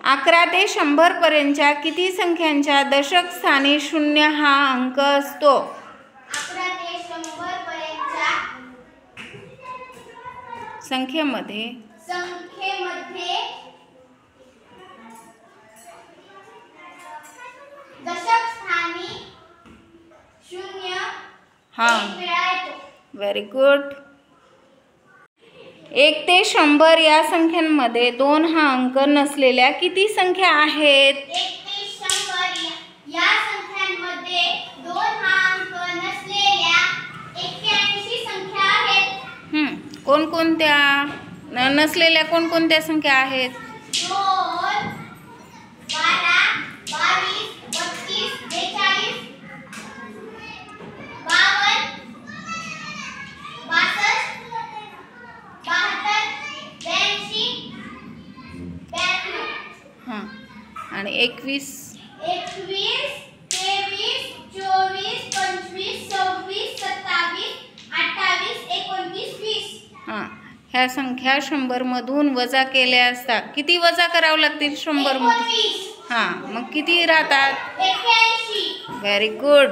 11 ते 100 पर्यंतच्या किती संख्यांच्या दशक स्थानी 0 हा अंक असतो? 11 ते 100 पर्यंतच्या संख्येमध्ये दशक स्थानी 0 हा येतो. Very good. 1 ते 100 या संख्यांमध्ये 2 हा अंक नसलेल्या किती संख्या आहेत? 1 ते 100 या संख्यांमध्ये 2 हा अंक नसलेल्या 81 संख्या आहेत. कोणकोणत्या नसलेल्या कोणकोणत्या संख्या आहेत? 2, 12, 22, 32, 42, 52, 62, 72, 82, 92. आणि 21, 23, 24, 25, 26, 27, 28, 29, 20. ह्या संख्या 100 मधून वजा केल्या असता किती वजा करावं लागतील 100 मधून? मग किती राहतात? 81. Very good.